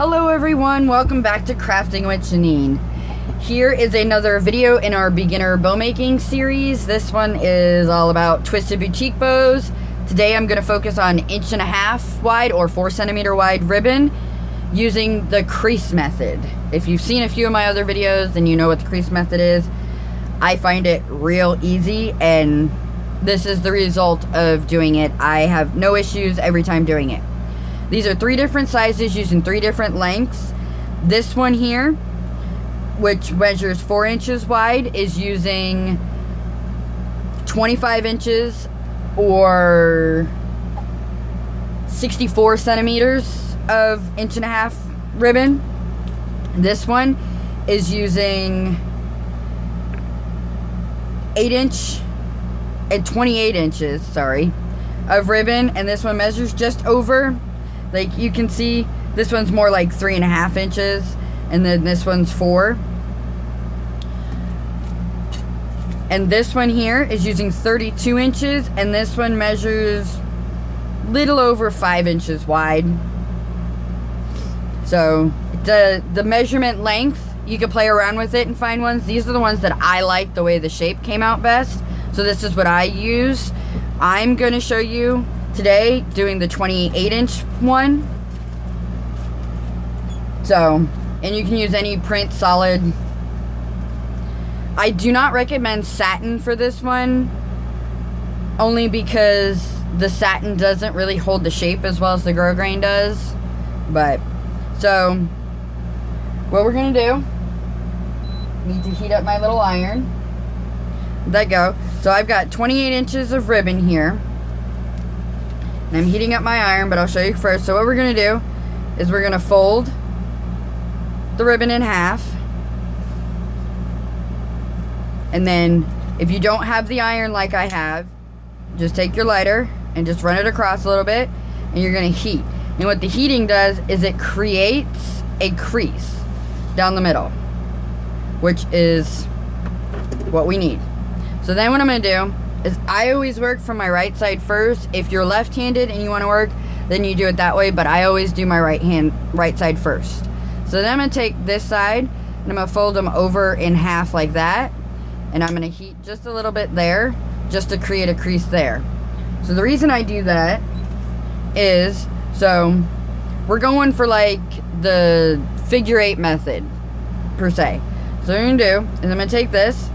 Hello everyone, welcome back to Crafting with Jeanine. Here is another video in our beginner bow making series. This one is all about twisted boutique bows. Today I'm going to focus on 1.5 inch wide or 4 centimeter wide ribbon using the crease method. If you've seen a few of my other videos, then you know what the crease method is. I find it real easy, and this is the result of doing it. I have no issues every time doing it. These are 3 different sizes using 3 different lengths. This one here, which measures 4 inches wide, is using 25 inches or 64 centimeters of 1.5 inch ribbon. This one is using 8 inch and 28 inches, sorry, of ribbon, and this one measures just over. Like you can see, this one's more like 3.5 inches, and then this one's 4. And this one here is using 32 inches, and this one measures little over 5 inches wide. So the measurement length, you can play around with it and find ones. These are the ones that I like, the way the shape came out best. So this is what I use. I'm going to show you today doing the 28 inch one. So, and you can use any print solid. I do not recommend satin for this one, only because the satin doesn't really hold the shape as well as the grosgrain does. But, so, what we're going to do, need to heat up my little iron. Let go. So I've got 28 inches of ribbon here. And I'm heating up my iron, but I'll show you first. So what we're going to do is we're going to fold the ribbon in half. And then if you don't have the iron like I have, just take your lighter and just run it across a little bit, and you're going to heat. And what the heating does is it creates a crease down the middle, which is what we need. So then what I'm going to do is I always work from my right side first. If you're left-handed and you want to work, then you do it that way, but I always do my right side first. So then I'm going to take this side and I'm going to fold them over in half like that, and I'm going to heat just a little bit there just to create a crease there. So the reason I do that is, so we're going for like the figure 8 method per se. So what I'm going to do is I'm going to take this,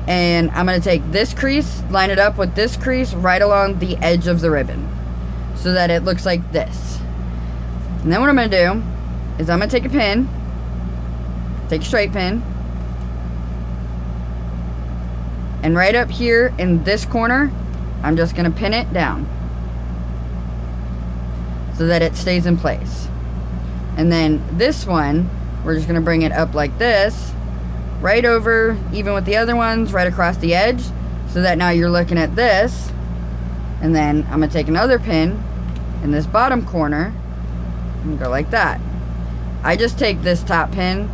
and I'm going to take this crease, line it up with this crease right along the edge of the ribbon so that it looks like this. And then what I'm going to do is I'm going to take a pin, take a straight pin, and right up here in this corner, I'm just going to pin it down so that it stays in place. And then this one, we're just going to bring it up like this, right over, even with the other ones, right across the edge, so that now you're looking at this. And then I'm going to take another pin in this bottom corner and go like that. I just take this top pin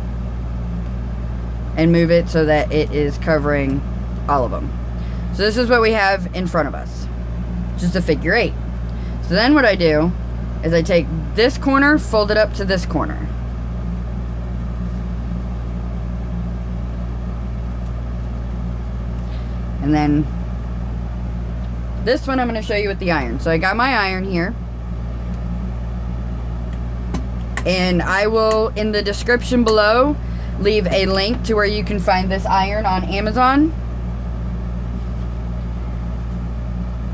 and move it so that it is covering all of them. So this is what we have in front of us, just a figure 8. So then what I do is I take this corner, fold it up to this corner. And then this one I'm going to show you with the iron. So I got my iron here, and I will, in the description below, leave a link to where you can find this iron on Amazon.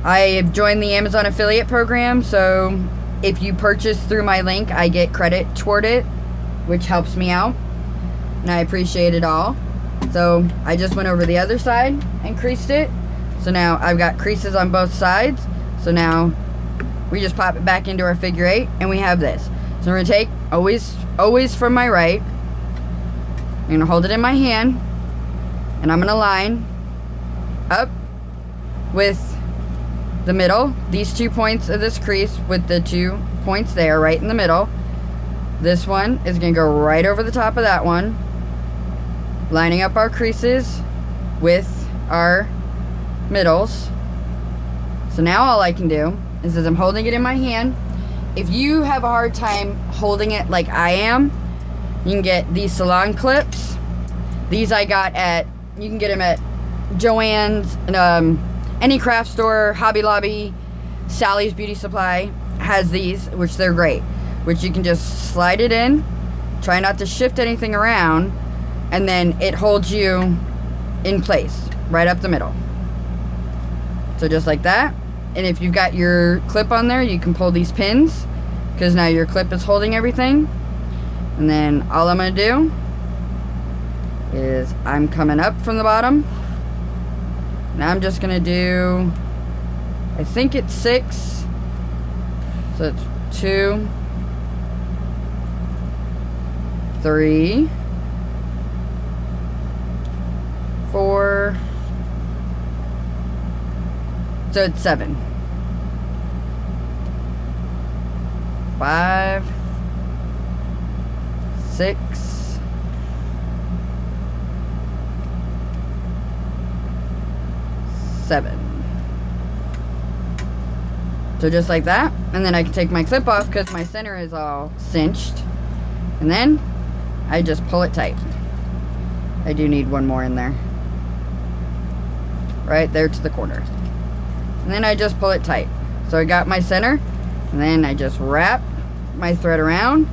I have joined the Amazon affiliate program, so if you purchase through my link, I get credit toward it, which helps me out, and I appreciate it all. So I just went over the other side and creased it. So now I've got creases on both sides. So now we just pop it back into our figure 8, and we have this. So we're going to take, always from my right, I'm going to hold it in my hand, and I'm going to line up with the middle, these 2 points of this crease with the 2 points there right in the middle. This one is going to go right over the top of that one, lining up our creases with our middles. So now all I can do is, as I'm holding it in my hand, if you have a hard time holding it like I am, you can get these salon clips. These I got at, you can get them at Joann's, any craft store, Hobby Lobby, Sally's Beauty Supply has these, which they're great. Which you can just slide it in, try not to shift anything around, and then it holds you in place, right up the middle. So just like that. And if you've got your clip on there, you can pull these pins, because now your clip is holding everything. And then all I'm going to do is I'm coming up from the bottom. Now I'm just going to do, I think it's 6. So it's 2, 3, 4, so it's 7, 5, 6, 7. So just like that, and then I can take my clip off because my center is all cinched, and then I just pull it tight. I do need one more in there, right there to the corner, and then I just pull it tight. So I got my center, and then I just wrap my thread around,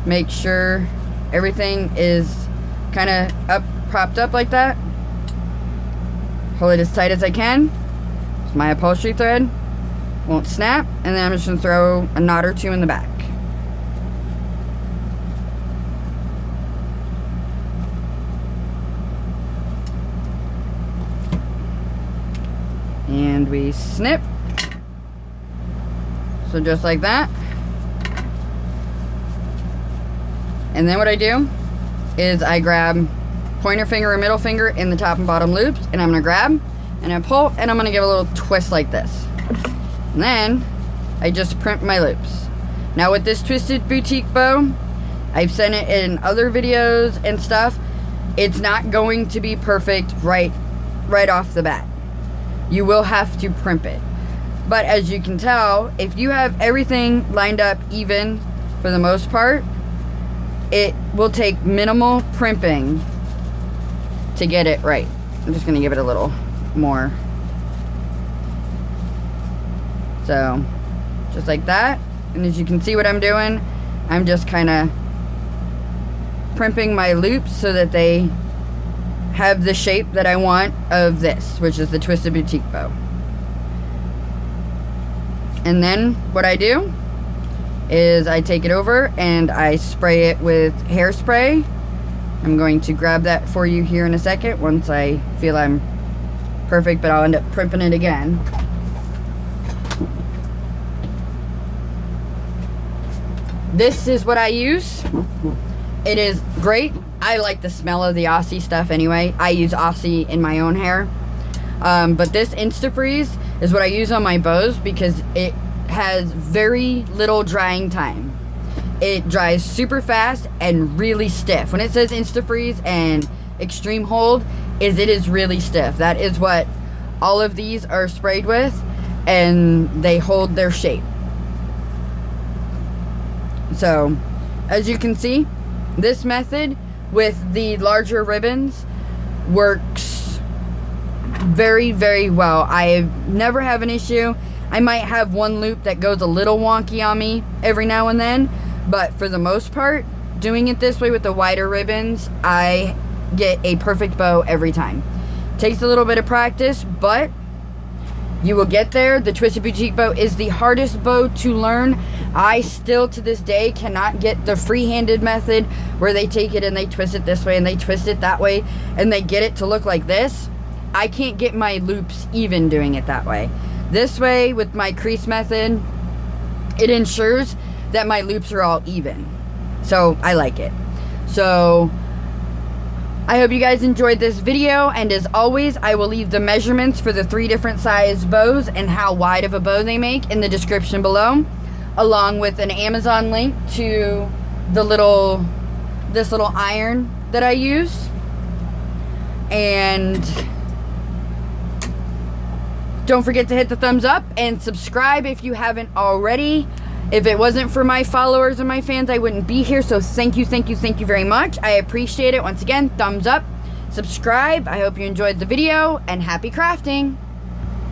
make sure everything is kind of up, propped up like that. Pull it as tight as I can. It's my upholstery thread, won't snap, and then I'm just gonna throw a knot or 2 in the back. And we snip. So just like that. And then what I do is I grab pointer finger and middle finger in the top and bottom loops, and I'm gonna grab and I pull, and I'm gonna give a little twist like this. And then I just primp my loops. Now with this twisted boutique bow, I've seen it in other videos and stuff. It's not going to be perfect right off the bat. You will have to primp it. But as you can tell, if you have everything lined up even for the most part, it will take minimal primping to get it right. I'm just gonna give it a little more. So, just like that. And as you can see what I'm doing, I'm just kind of primping my loops so that they have the shape that I want of this, which is the twisted boutique bow. And then what I do is I take it over and I spray it with hairspray. I'm going to grab that for you here in a second once I feel I'm perfect, but I'll end up primping it again. This is what I use. It is great. I like the smell of the Aussie stuff anyway. I use Aussie in my own hair. But this Instafreeze is what I use on my bows because it has very little drying time. It dries super fast and really stiff. When it says Instafreeze and extreme hold, it is really stiff. That is what all of these are sprayed with, and they hold their shape. So, as you can see, this method with the larger ribbons works very, very well. I never have an issue. I might have one loop that goes a little wonky on me every now and then, but for the most part, doing it this way with the wider ribbons, I get a perfect bow every time. Takes a little bit of practice, but you will get there. The twisted boutique bow is the hardest bow to learn. I still to this day cannot get the free-handed method where they take it and they twist it this way and they twist it that way and they get it to look like this. I can't get my loops even doing it that way. This way, with my crease method, it ensures that my loops are all even. So I like it. So I hope you guys enjoyed this video, and as always, I will leave the measurements for the 3 different size bows and how wide of a bow they make in the description below, along with an Amazon link to the this little iron that I use. And don't forget to hit the thumbs up and subscribe if you haven't already. If it wasn't for my followers and my fans, I wouldn't be here. So thank you very much. I appreciate it. Once again, thumbs up, subscribe. I hope you enjoyed the video, and happy crafting.